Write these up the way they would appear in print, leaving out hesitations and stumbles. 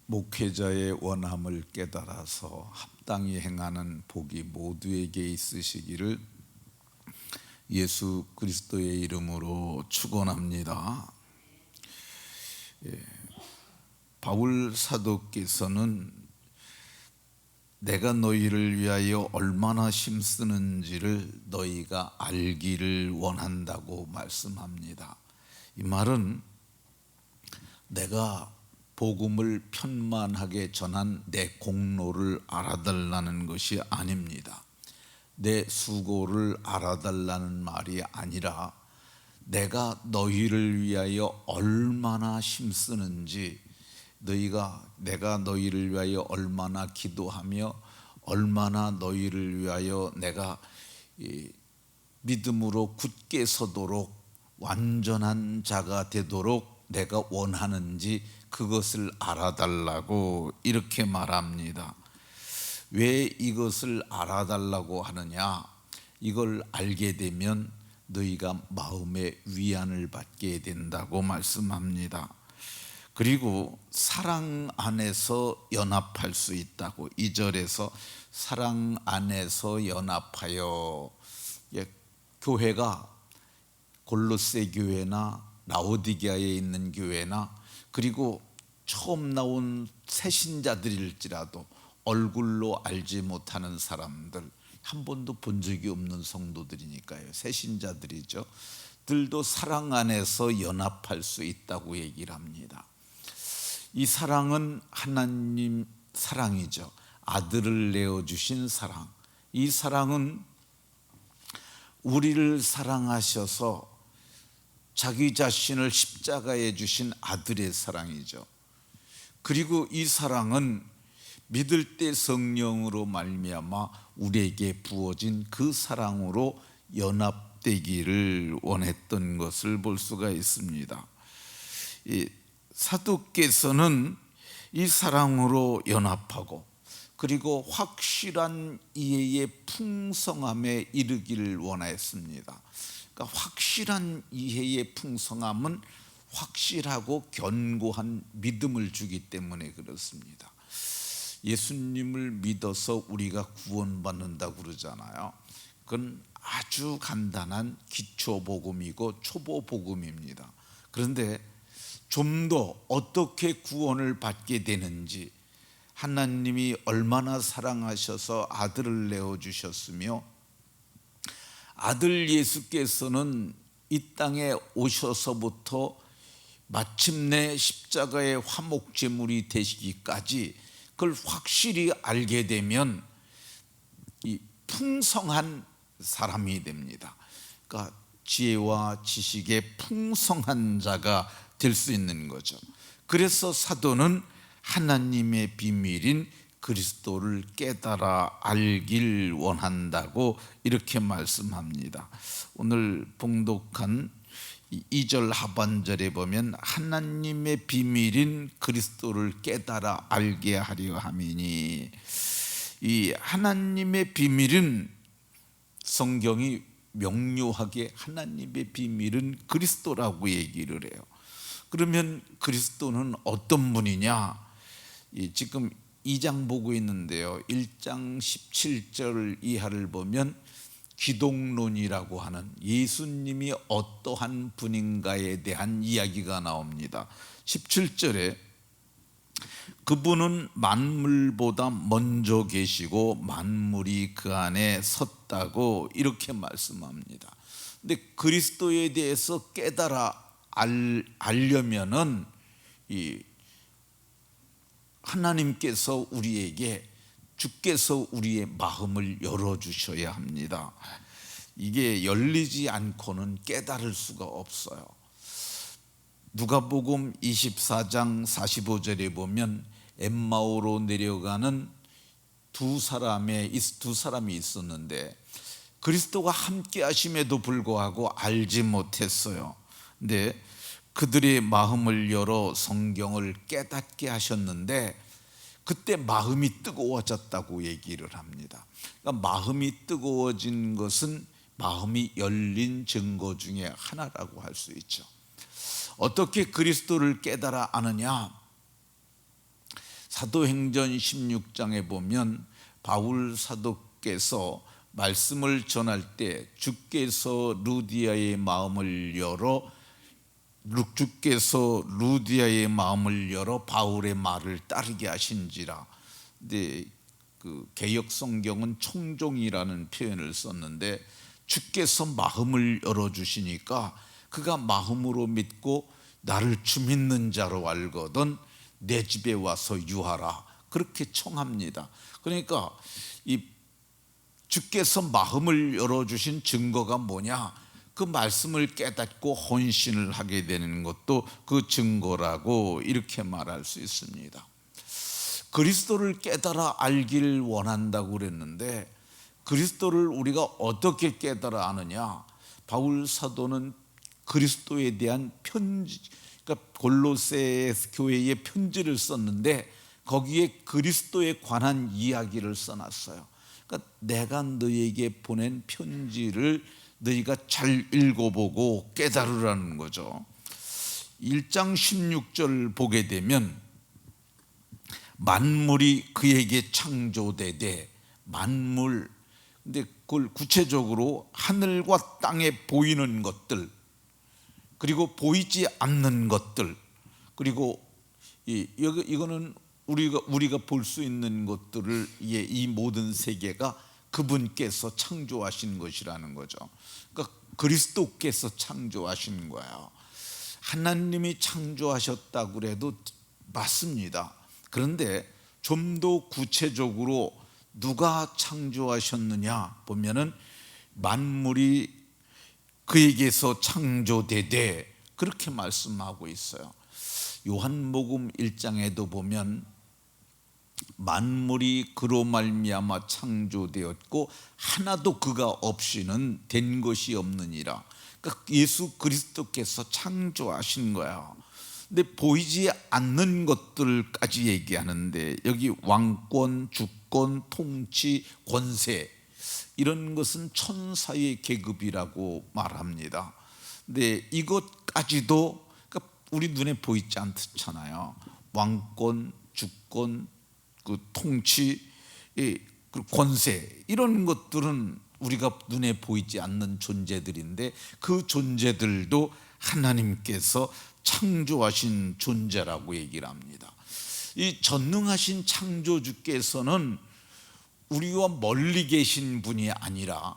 목회자의 원함을 깨달아서 합당히 행하는 복이 모두에게 있으시기를 예수 그리스도의 이름으로 축원합니다. 바울 사도께서는 내가 너희를 위하여 얼마나 힘쓰는지를 너희가 알기를 원한다고 말씀합니다. 이 말은 내가 복음을 편만하게 전한 내 공로를 알아달라는 것이 아닙니다. 내 수고를 알아달라는 말이 아니라 내가 너희를 위하여 얼마나 힘쓰는지, 내가 너희를 위하여 얼마나 기도하며 얼마나 너희를 위하여 내가 믿음으로 굳게 서도록 완전한 자가 되도록 내가 원하는지 그것을 알아달라고 이렇게 말합니다. 왜 이것을 알아달라고 하느냐? 이걸 알게 되면 너희가 마음의 위안을 받게 된다고 말씀합니다. 그리고 사랑 안에서 연합할 수 있다고 2절에서 사랑 안에서 연합하여, 교회가 골로새 교회나 라오디게아에 있는 교회나 그리고 처음 나온 새신자들일지라도 얼굴로 알지 못하는 사람들, 한 번도 본 적이 없는 성도들이니까요, 새신자들이죠. 들도 사랑 안에서 연합할 수 있다고 얘기를 합니다. 이 사랑은 하나님 사랑이죠. 아들을 내어주신 사랑. 이 사랑은 우리를 사랑하셔서 자기 자신을 십자가에 주신 아들의 사랑이죠. 그리고 이 사랑은 믿을 때 성령으로 말미암아 우리에게 부어진 그 사랑으로 연합되기를 원했던 것을 볼 수가 있습니다. 이 사도께서는 이 사랑으로 연합하고 그리고 확실한 이해의 풍성함에 이르기를 원하였습니다. 그러니까 확실한 이해의 풍성함은 확실하고 견고한 믿음을 주기 때문에 그렇습니다. 예수님을 믿어서 우리가 구원받는다고 그러잖아요. 그건 아주 간단한 기초복음이고 초보복음입니다. 그런데 좀 더 어떻게 구원을 받게 되는지, 하나님이 얼마나 사랑하셔서 아들을 내어주셨으며 아들 예수께서는 이 땅에 오셔서부터 마침내 십자가의 화목제물이 되시기까지 그걸 확실히 알게 되면 이 풍성한 사람이 됩니다. 그러니까 지혜와 지식의 풍성한 자가 될 수 있는 거죠. 그래서 사도는 하나님의 비밀인 그리스도를 깨달아 알길 원한다고 이렇게 말씀합니다. 오늘 봉독한 2절 하반절에 보면 하나님의 비밀인 그리스도를 깨달아 알게 하려 함이니, 이 하나님의 비밀은 성경이 명료하게 하나님의 비밀은 그리스도라고 얘기를 해요. 그러면 그리스도는 어떤 분이냐? 지금 2장 보고 있는데요, 1장 17절 이하를 보면 기독론이라고 하는 예수님이 어떠한 분인가에 대한 이야기가 나옵니다. 17절에 그분은 만물보다 먼저 계시고 만물이 그 안에 섰다고 이렇게 말씀합니다. 근데 그리스도에 대해서 깨달아 알려면은 이 하나님께서 주께서 우리의 마음을 열어주셔야 합니다. 이게 열리지 않고는 깨달을 수가 없어요. 누가복음 24장 45절에 보면 엠마오로 내려가는 두 사람이 있었는데 그리스도가 함께 하심에도 불구하고 알지 못했어요. 근데 그들의 마음을 열어 성경을 깨닫게 하셨는데 그때 마음이 뜨거워졌다고 얘기를 합니다. 그러니까 마음이 뜨거워진 것은 마음이 열린 증거 중에 하나라고 할 수 있죠. 어떻게 그리스도를 깨달아 아느냐? 사도행전 16장에 보면 바울 사도께서 말씀을 전할 때 주께서 루디아의 마음을 열어 바울의 말을 따르게 하신지라. 근데 그 개역 성경은 청종이라는 표현을 썼는데 주께서 마음을 열어 주시니까 그가 마음으로 믿고 나를 주 믿는 자로 알거든 내 집에 와서 유하라, 그렇게 청합니다. 그러니까 이 주께서 마음을 열어주신 증거가 뭐냐? 그 말씀을 깨닫고 헌신을 하게 되는 것도 그 증거라고 이렇게 말할 수 있습니다. 그리스도를 깨달아 알기를 원한다고 그랬는데 그리스도를 우리가 어떻게 깨달아 아느냐? 바울 사도는 그리스도에 대한 편지, 그러니까 골로새 교회에 편지를 썼는데 거기에 그리스도에 관한 이야기를 써놨어요. 그러니까 내가 너희에게 보낸 편지를 너희가 잘 읽어보고 깨달으라는 거죠. 1장 16절 보게 되면 만물이 그에게 창조되되, 만물, 근데 그걸 구체적으로 하늘과 땅에 보이는 것들, 그리고 보이지 않는 것들, 그리고 이거는 우리가 볼 수 있는 것들을 이 모든 세계가 그분께서 창조하신 것이라는 거죠. 그러니까 그리스도께서 창조하신 거예요. 하나님이 창조하셨다고 그래도 맞습니다. 그런데 좀 더 구체적으로 누가 창조하셨느냐 보면은 만물이 그에게서 창조되되, 그렇게 말씀하고 있어요. 요한복음 1장에도 보면 만물이 그로 말미암아 창조되었고 하나도 그가 없이는 된 것이 없느니라. 그러니까 예수 그리스도께서 창조하신 거예요. 근데 보이지 않는 것들까지 얘기하는데 여기 왕권, 주권, 통치, 권세, 이런 것은 천사의 계급이라고 말합니다. 근데 이것까지도 그러니까 우리 눈에 보이지 않잖아요. 왕권, 주권, 그 통치, 그 권세, 이런 것들은 우리가 눈에 보이지 않는 존재들인데 그 존재들도 하나님께서 창조하신 존재라고 얘기를 합니다. 이 전능하신 창조주께서는 우리와 멀리 계신 분이 아니라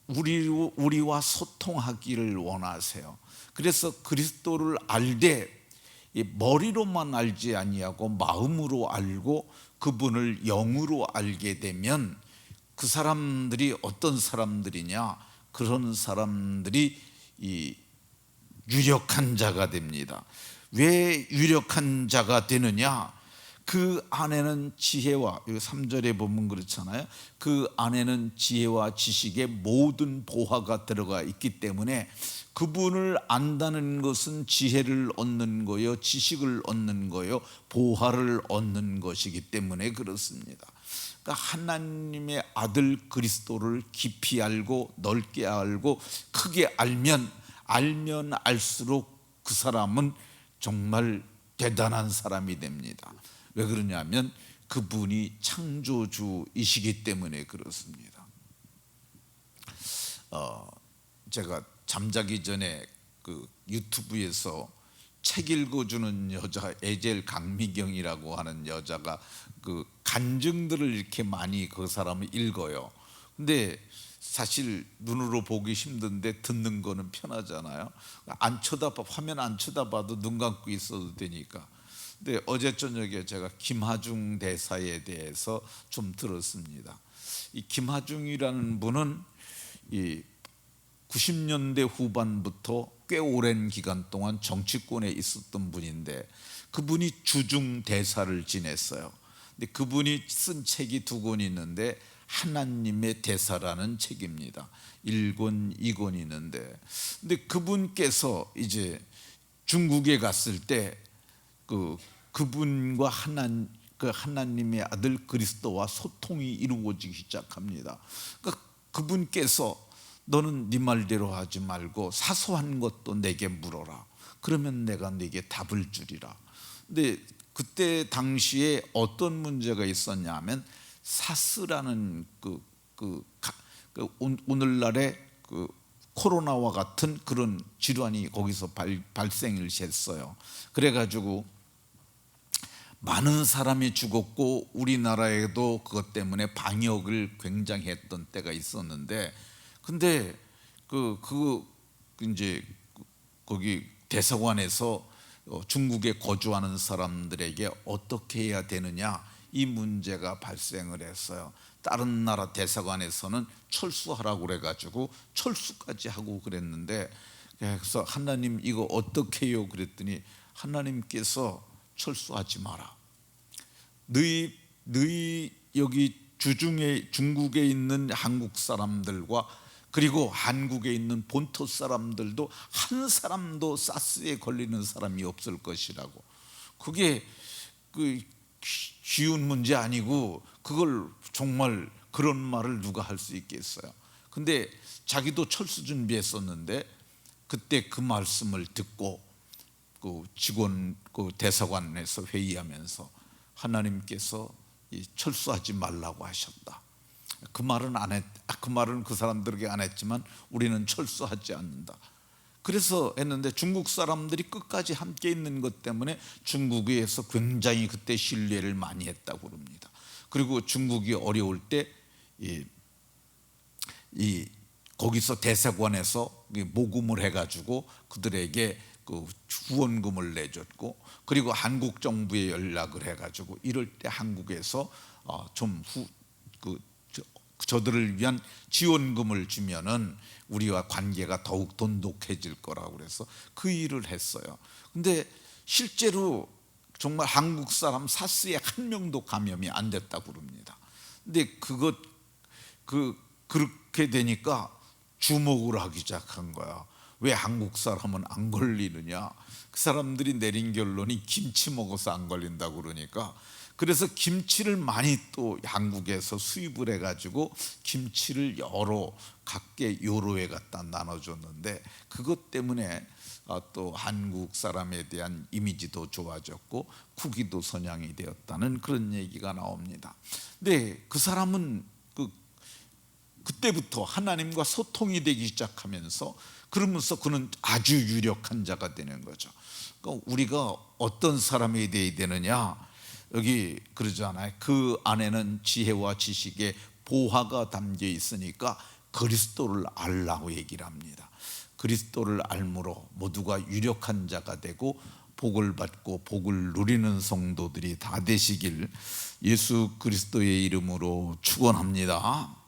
우리와 소통하기를 원하세요. 그래서 그리스도를 알되 머리로만 알지 아니하고 마음으로 알고 그분을 영으로 알게 되면 그 사람들이 어떤 사람들이냐? 그런 사람들이 이 유력한 자가 됩니다. 왜 유력한 자가 되느냐? 그 안에는 지혜와, 3절에 보면 그렇잖아요. 그 안에는 지혜와 지식의 모든 보화가 들어가 있기 때문에 그분을 안다는 것은 지혜를 얻는 거요, 지식을 얻는 거요, 보화를 얻는 것이기 때문에 그렇습니다. 그러니까 하나님의 아들 그리스도를 깊이 알고 넓게 알고 크게 알면 알수록 그 사람은 정말 대단한 사람이 됩니다. 왜 그러냐면 그분이 창조주이시기 때문에 그렇습니다. 제가 잠자기 전에 그 유튜브에서 책 읽어주는 여자, 에젤 강미경이라고 하는 여자가 그 간증들을 이렇게 많이 그 사람을 읽어요. 근데 사실 눈으로 보기 힘든데 듣는 거는 편하잖아요. 화면 안 쳐다봐도 눈 감고 있어도 되니까. 근데 어제 저녁에 제가 김하중 대사에 대해서 좀 들었습니다. 이 김하중이라는 분은 이 90년대 후반부터 꽤 오랜 기간 동안 정치권에 있었던 분인데 그분이 주중 대사를 지냈어요. 근데 그분이 쓴 책이 2권이 있는데 하나님의 대사라는 책입니다. 1권, 2권이 있는데, 근데 그분께서 이제 중국에 갔을 때 그분과 하나님의 아들 그리스도와 소통이 이루어지기 시작합니다. 그러니까 그분께서 너는 네 말대로 하지 말고 사소한 것도 내게 물어라. 그러면 내가 네게 답을 주리라. 근데 그때 당시에 어떤 문제가 있었냐면 사스라는 오늘날의 코로나와 같은 그런 질환이 거기서 발생을 했어요. 그래가지고 많은 사람이 죽었고 우리나라에도 그것 때문에 방역을 굉장히 했던 때가 있었는데, 근데 이제 거기 대사관에서 중국에 거주하는 사람들에게 어떻게 해야 되느냐, 이 문제가 발생을 했어요. 다른 나라 대사관에서는 철수하라고 그래가지고 철수까지 하고 그랬는데, 그래서 하나님 이거 어떻게 해요? 그랬더니 하나님께서 철수하지 마라. 너희 여기 주중에 중국에 있는 한국 사람들과 그리고 한국에 있는 본토 사람들도 한 사람도 사스에 걸리는 사람이 없을 것이라고. 그게 쉬운 문제 아니고 그걸 정말 그런 말을 누가 할 수 있겠어요. 근데 자기도 철수 준비했었는데 그때 그 말씀을 듣고 직원 대사관에서 회의하면서 하나님께서 철수하지 말라고 하셨다. 그 말은 그 사람들에게 안 했지만 우리는 철수하지 않는다. 그래서 했는데 중국 사람들이 끝까지 함께 있는 것 때문에 중국에서 굉장히 그때 신뢰를 많이 했다고 그럽니다. 그리고 중국이 어려울 때 거기서 대사관에서 모금을 해가지고 그들에게 후원금을 내줬고, 그리고 한국 정부에 연락을 해가지고 이럴 때 한국에서 저들을 위한 지원금을 주면은 우리와 관계가 더욱 돈독해질 거라고 그래서 그 일을 했어요. 근데 실제로 정말 한국 사람 사스에 한 명도 감염이 안 됐다고 그럽니다. 근데 그렇게 되니까 주목을 하기 시작한 거야. 왜 한국 사람은 안 걸리느냐? 그 사람들이 내린 결론이 김치 먹어서 안 걸린다고 그러니까, 그래서 김치를 많이 또 한국에서 수입을 해가지고 김치를 각계 요로에 갖다 나눠줬는데, 그것 때문에 또 한국 사람에 대한 이미지도 좋아졌고 국위도 선양이 되었다는 그런 얘기가 나옵니다. 근데 그 사람은 그때부터 하나님과 소통이 되기 시작하면서, 그러면서 그는 아주 유력한 자가 되는 거죠. 그러니까 우리가 어떤 사람이 되어야 되느냐, 여기 그러잖아요. 그 안에는 지혜와 지식의 보화가 담겨 있으니까 그리스도를 알라고 얘기를 합니다. 그리스도를 알므로 모두가 유력한 자가 되고 복을 받고 복을 누리는 성도들이 다 되시길 예수 그리스도의 이름으로 축원합니다.